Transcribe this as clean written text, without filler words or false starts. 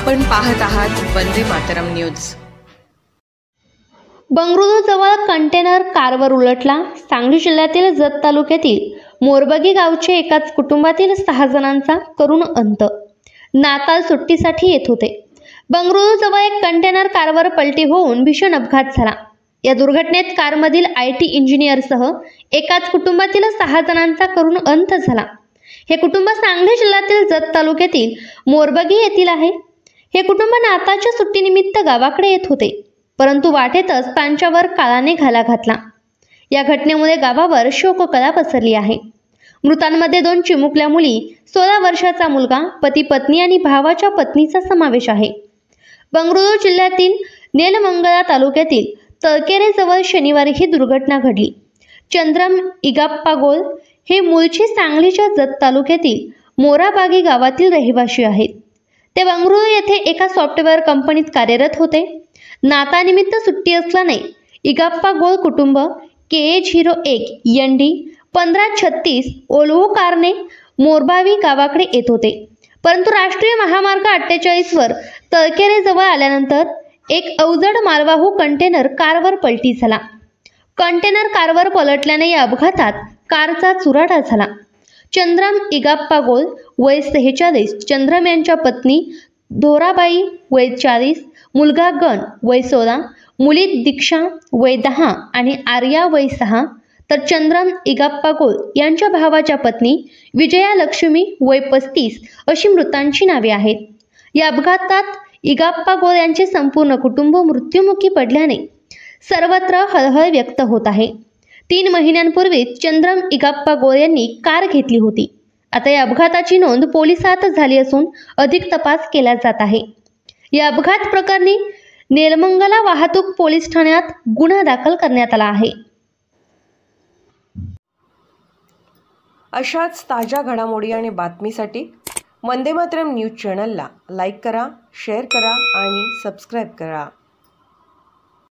आपण पाहत आहात वंदे मातरम न्यूज। बंगळुरूजवळ कंटेनर कारवर उलटला। सांगली जिल्ह्यातील जत तालुक्यातील मोरबगी गावचे एकाच कुटुंबातील 6 जणांचा करुण अंत। नाताळ सुट्टीसाठी येत होते। बंगळुरूजवळ एक कंटेनर कारवर पलटी होऊन भीषण अपघात झाला। या दुर्घटनेत कारमधील IT इंजिनियरसह एकाच कुटुंबातील 6 जणांचा करुण अंत झाला। हे कुटुंब सांगली जिल्ह्यातील जत तालुक्यातील मोरबगी येथील आहे। हे कुटुंब नाताळच्या सुट्टीनिमित्त गावाकडे येत होते, परंतु वाटेतच त्यांच्यावर काळाने घाला घातला। या घटनेमुळे गावावर शोककळा पसरली आहे। मृतांमध्ये 2 चिमुकल्या मुली, 16 वर्षाचा मुलगा, पती पत्नी आणि भावाच्या पत्नीचा समावेश आहे। बंगळुरू जिल्ह्यातील नेलमंगला तालुक्यातील तळकेरे जवळ शनिवारी ही दुर्घटना घडली। चंद्रम इगाप्पा गोल हे मूळचे सांगलीच्या जत तालुक्यातील मोराबागी गावातील रहिवासी आहेत। ते बंगळुरू येथे एका सॉफ्टवेअर कंपनीत कार्यरत होते। नाताळनिमित्त सुट्टी असल्याने इगाप्पा गोल कुटुंब KH01 ND 1536 ओल्वो कारने मोरबावी गावाकडे येत होते, परंतु राष्ट्रीय महामार्ग 48 वर तळकेरे जवळ आल्यानंतर एक अवजड मालवाहू कंटेनर कारवर पलटी झाला। कंटेनर कारवर पलटल्याने या अपघातात कारचा चुराडा झाला। चंद्रम इगाप्पा गोल वय 46, चंद्रम यांच्या पत्नी धोराबाई वय 40, मुलगा गण वय 16, मुली दीक्षा वय 10 आणि आर्या वय 6, तर चंद्रम इगाप्पा गोल यांच्या भावाच्या पत्नी विजया लक्ष्मी वय 35 अशी मृतांची नावे आहेत। या अपघातात इगाप्पा गोल यांचे संपूर्ण कुटुंब मृत्युमुखी पडल्याने सर्वत्र हळहळ व्यक्त होत आहे। 3 महिन्यांपूर्वी चंद्रम इगाप्पा गोल यांनी कार घेतली होती। आता या अपघाताची नोंद पोलिसात झाली असून अधिक तपास केला जात आहे। या अपघात प्रकरणी नेलमंगला वाहतूक पोलीस ठाण्यात गुन्हा दाखल करण्यात आला आहे। अशाच ताज्या घडामोडी आणि बातमीसाठी वंदे मातरम न्यूज चॅनलला लाईक करा, शेअर करा आणि सबस्क्राईब करा।